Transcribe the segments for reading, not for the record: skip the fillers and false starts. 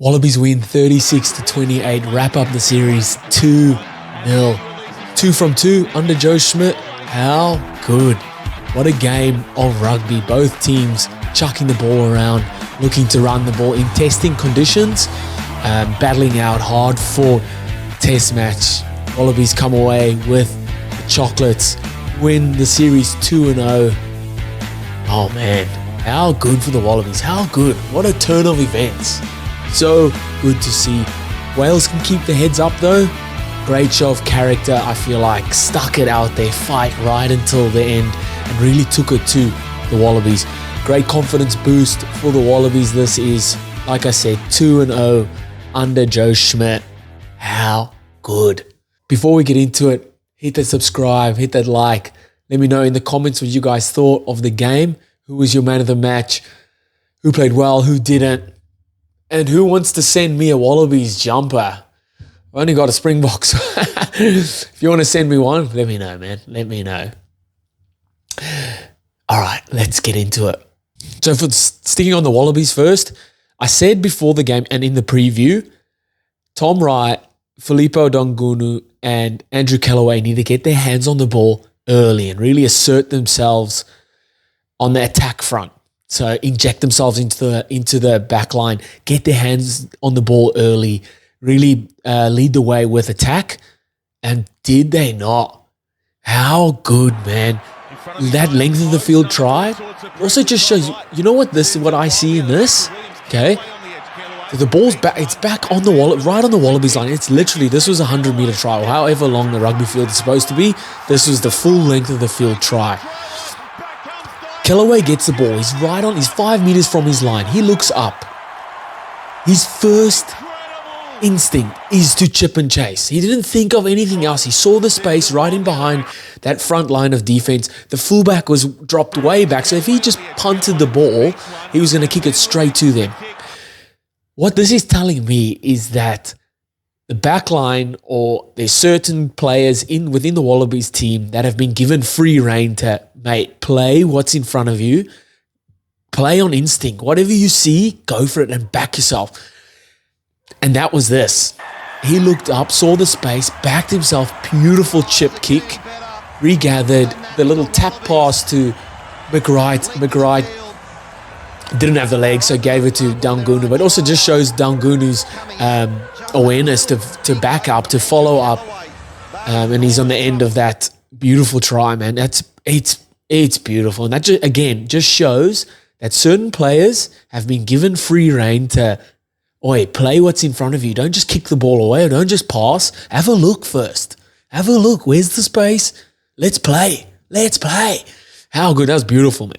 Wallabies win 36-28, wrap up the series 2-0. 2 from 2 under Joe Schmidt. How good. What a game of rugby. Both teams chucking the ball around, looking to run the ball in testing conditions, battling out hard for test match. Wallabies come away with the chocolates, win the series 2-0. Oh man, how good for the Wallabies. How good. What a turn of events. So good to see. Wales can keep their heads up though. Great show of character, I feel like. Stuck it out there, fight right until the end, and really took it to the Wallabies. Great confidence boost for the Wallabies. This is, like I said, 2-0 under Joe Schmidt. How good. Before we get into it, hit that subscribe, hit that like. Let me know in the comments what you guys thought of the game. Who was your man of the match? Who played well? Who didn't? And who wants to send me a Wallabies jumper? I've only got a Springboks. If you want to send me one, let me know, man. Let me know. All right, let's get into it. So for sticking on the Wallabies first, I said before the game and in the preview, Tom Wright, Filippo Dongunu, and Andrew Kellaway need to get their hands on the ball early and really assert themselves on the attack front. So inject themselves into the back line, get their hands on the ball early, really lead the way with attack. And did they not? How good, man. That length of the field try also just shows, you know what I see in this? Okay. So the ball's back, it's back on the right on the Wallabies line. It's literally, this was a 100-meter try, or however long the rugby field is supposed to be. This was the full length of the field try. Kellaway gets the ball. He's 5 meters from his line. He looks up. His first instinct is to chip and chase. He didn't think of anything else. He saw the space right in behind that front line of defense. The fullback was dropped way back. So if he just punted the ball, he was going to kick it straight to them. What this is telling me is that the back line, or there's certain players within the Wallabies team that have been given free rein to, mate, play what's in front of you. Play on instinct. Whatever you see, go for it and back yourself. And that was this. He looked up, saw the space, backed himself, beautiful chip kick, regathered, the little tap pass to McWright. McWright didn't have the legs, so gave it to Dangunu, but also just shows Dangunu's awareness to back up, to follow up, and he's on the end of that beautiful try, man. It's beautiful, and that just shows that certain players have been given free rein to, play what's in front of you. Don't just kick the ball away, or don't just pass. Have a look first. Have a look. Where's the space? Let's play. Let's play. How good. That was beautiful,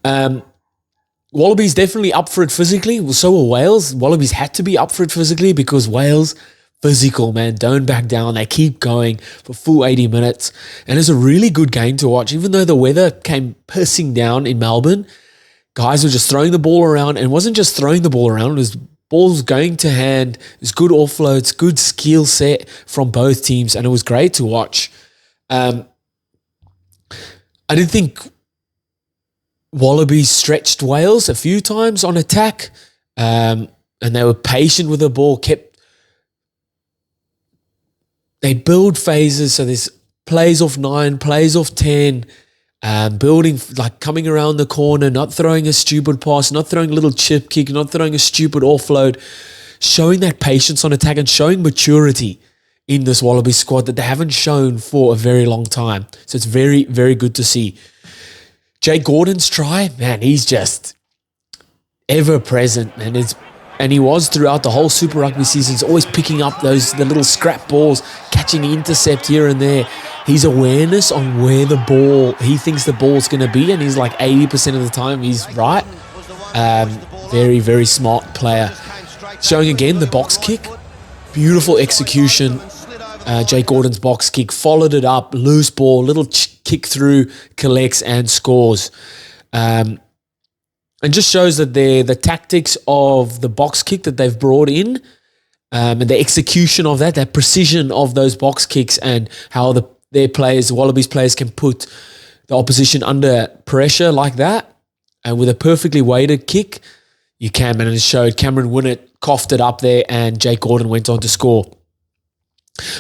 man. Wallabies definitely up for it physically. Well, so were Wales. Wallabies had to be up for it physically because Wales, physical, man. Don't back down. They keep going for full 80 minutes. And it's a really good game to watch. Even though the weather came pissing down in Melbourne, guys were just throwing the ball around. And it wasn't just throwing the ball around. It was balls going to hand. It was good offloads, good skill set from both teams. And it was great to watch. I didn't think Wallabies stretched Wales a few times on attack, and they were patient with the ball. They build phases, so there's plays off 9, plays off 10, building, like coming around the corner, not throwing a stupid pass, not throwing a little chip kick, not throwing a stupid offload, showing that patience on attack and showing maturity in this Wallabies squad that they haven't shown for a very long time. So it's very, very good to see. Jake Gordon's try, man, he's just ever present, and he was throughout the whole Super Rugby season. He's always picking up the little scrap balls, catching intercept here and there. His awareness on where he thinks the ball's going to be, and he's like 80% of the time he's right. Very, very smart player. Showing again the box kick, beautiful execution. Jake Gordon's box kick, followed it up, loose ball, little kick through, collects and scores. And just shows that the tactics of the box kick that they've brought in, and the execution of that precision of those box kicks, and how their players, the Wallabies players, can put the opposition under pressure like that, and with a perfectly weighted kick, you can, and it showed. Cameron Winnett coughed it up there, and Jake Gordon went on to score.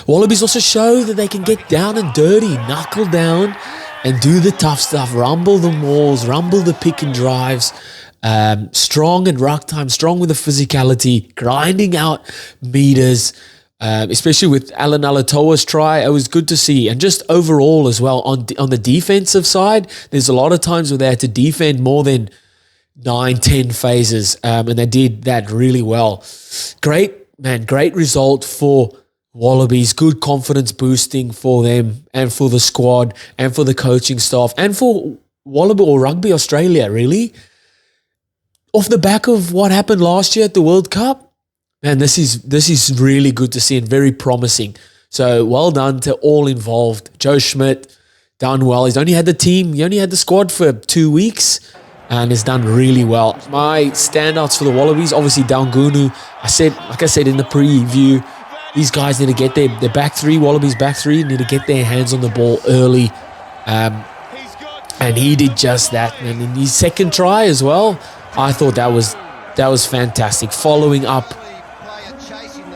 Wallabies also show that they can get down and dirty, knuckle down, and do the tough stuff, rumble the mauls, rumble the pick and drives, strong at ruck time, strong with the physicality, grinding out meters, especially with Alan Alatoa's try. It was good to see. And just overall as well, on the defensive side, there's a lot of times where they had to defend more than 9-10 phases, and they did that really well. Great result for Wallabies. Good confidence boosting for them and for the squad and for the coaching staff and for Wallaby or Rugby Australia, really. Off the back of what happened last year at the World Cup, man, this is really good to see and very promising. So well done to all involved. Joe Schmidt, done well. He only had the squad for 2 weeks and has done really well. My standouts for the Wallabies, obviously Daungunu. Like I said in the preview, these guys need to get their back three, Wallabies back three, need to get their hands on the ball early. And he did just that. And in his second try as well, I thought that was fantastic. Following up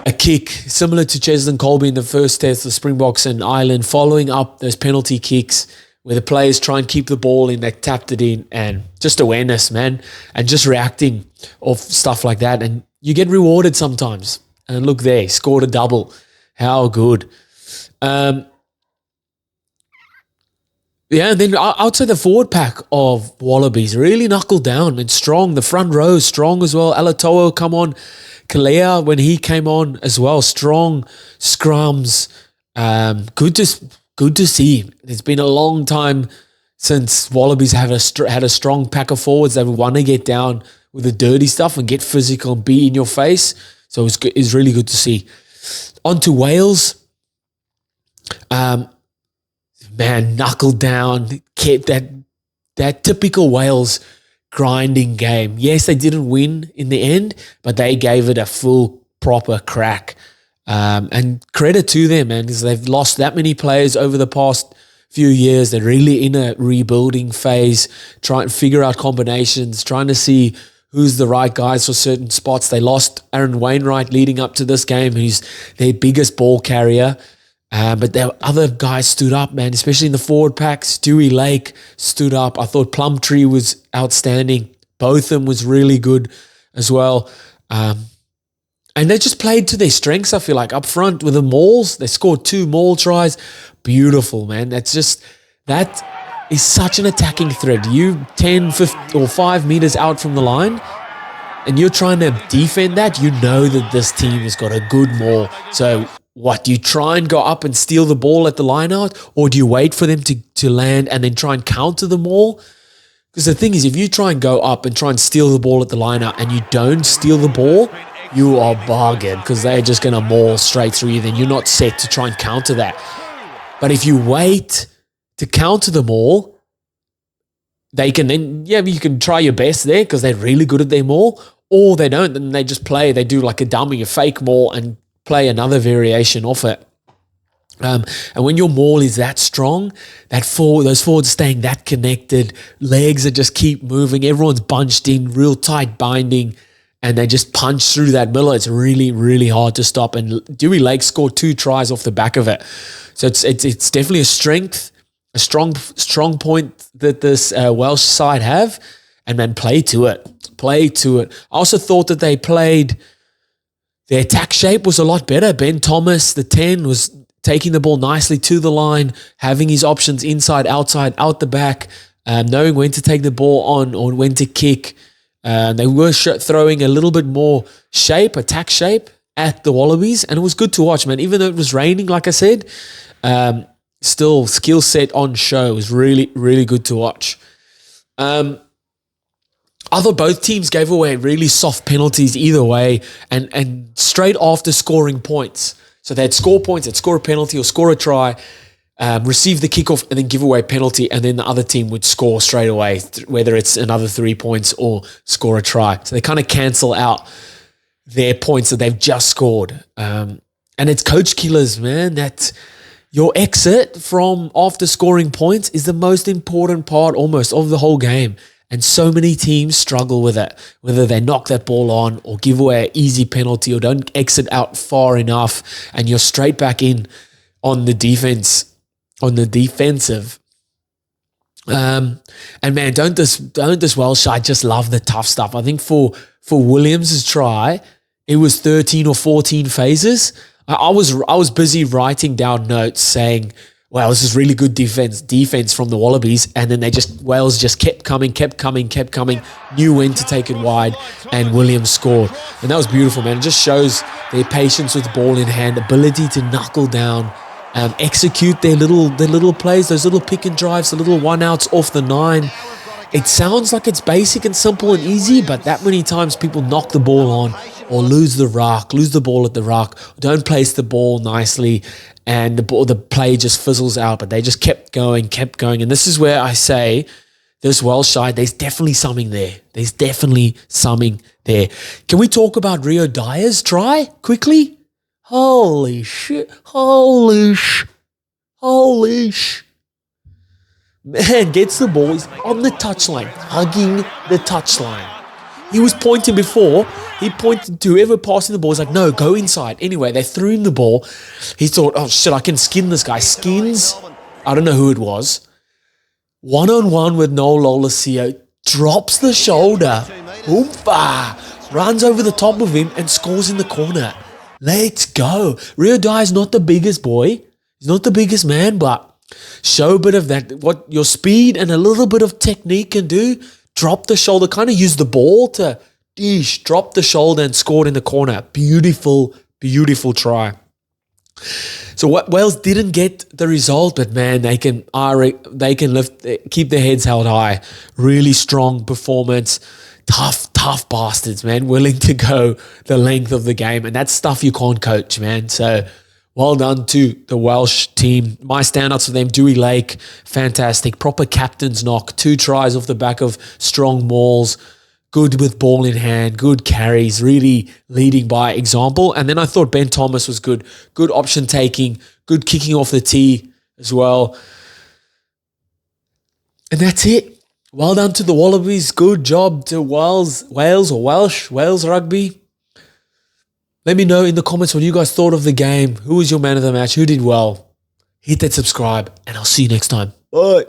a kick similar to Cheslin Colby in the first test, the Springboks and Ireland, following up those penalty kicks where the players try and keep the ball in, they tapped it in, and just awareness, man, and just reacting off stuff like that. And you get rewarded sometimes. And look there, scored a double. How good. And then I'd say the forward pack of Wallabies really knuckled down and strong. The front row strong as well. Alatoa come on. Kalea, when he came on as well, strong scrums. Good to see. It's been a long time since Wallabies have had a strong pack of forwards that want to get down with the dirty stuff and get physical and be in your face. So it's really good to see. On to Wales. Man, knuckled down, kept that typical Wales grinding game. Yes, they didn't win in the end, but they gave it a full, proper crack. And credit to them, man, because they've lost that many players over the past few years. They're really in a rebuilding phase, trying to figure out combinations, trying to see who's the right guys for certain spots. They lost Aaron Wainwright leading up to this game, who's their biggest ball carrier. But their other guys stood up, man, especially in the forward pack. Stewie Lake stood up. I thought Plumtree was outstanding. Botham was really good as well. And they just played to their strengths, I feel like. Up front with the mauls, they scored 2 maul tries. Beautiful, man. That is such an attacking threat. You 10, 15, or 5 meters out from the line, and you're trying to defend that, you know that this team has got a good maul. So what, do you try and go up and steal the ball at the line out, or do you wait for them to land and then try and counter the maul? Because the thing is, if you try and go up and try and steal the ball at the line out and you don't steal the ball, you are bargained, because they're just going to maul straight through you. Then you're not set to try and counter that. But if you wait to counter the maul, they can then, you can try your best there because they're really good at their maul, or they don't, and they just play, they do like a dummy, a fake maul, and play another variation off it. And when your maul is that strong, those forwards staying that connected, legs that just keep moving, everyone's bunched in, real tight binding, and they just punch through that middle. It's really, really hard to stop. And Dewey Lake scored 2 tries off the back of it. So it's definitely a strength, a strong point that this Welsh side have, and then play to it. Play to it. I also thought that their attack shape was a lot better. Ben Thomas, the 10, was taking the ball nicely to the line, having his options inside, outside, out the back, knowing when to take the ball on or when to kick. They were throwing a little bit more attack shape at the Wallabies, and it was good to watch, man. Even though it was raining, like I said, still skill set on show. It was really, really good to watch. I thought both teams gave away really soft penalties either way, and straight after scoring points. So they'd score points, they'd score a penalty or score a try, receive the kickoff, and then give away a penalty, and then the other team would score straight away, whether it's another 3 points or score a try. So they kind of cancel out their points that they've just scored. And it's coach killers, man. That your exit from after scoring points is the most important part almost of the whole game. And so many teams struggle with it, whether they knock that ball on or give away an easy penalty or don't exit out far enough, and you're straight back in on the defense, on the defensive. And man, don't this Welsh side just love the tough stuff. I think for Williams' try, it was 13 or 14 phases. I was busy writing down notes saying, wow, this is really good defense from the Wallabies. And then Wales just kept coming, knew when to take it wide, and Williams scored. And that was beautiful, man. It just shows their patience with ball in hand, ability to knuckle down, execute their little plays, those little pick and drives, the little one outs off the 9. It sounds like it's basic and simple and easy, but that many times people knock the ball on or lose the ball at the ruck, don't place the ball nicely, and the play just fizzles out. But they just kept going. And this is where I say this Welsh side, there's definitely something there. Can we talk about Rio Dyer's try quickly? Holy shit. Man gets the ball, he's on the touchline, hugging the touchline. He was pointing before, he pointed to whoever passing the ball, he's like, no, go inside. Anyway, they threw him the ball. He thought, oh shit, I can skin this guy. Skins, I don't know who it was. 1-on-1 with Noel Lolesio, drops the shoulder, oompa, runs over the top of him and scores in the corner. Let's go. Rio Dyer's not the biggest boy. He's not the biggest man, but show a bit of that, what your speed and a little bit of technique can do. Drop the shoulder, kind of use the ball to drop the shoulder and scored in the corner. Beautiful, beautiful try. So Wales didn't get the result, but man, they can keep their heads held high. Really strong performance. Tough bastards, man. Willing to go the length of the game. And that's stuff you can't coach, man. So well done to the Welsh team. My standouts for them, Dewey Lake, fantastic. Proper captain's knock. 2 tries off the back of strong mauls. Good with ball in hand. Good carries. Really leading by example. And then I thought Ben Thomas was good. Good option taking. Good kicking off the tee as well. And that's it. Well done to the Wallabies. Good job to Wales Rugby. Let me know in the comments what you guys thought of the game. Who was your man of the match? Who did well? Hit that subscribe, and I'll see you next time. Bye.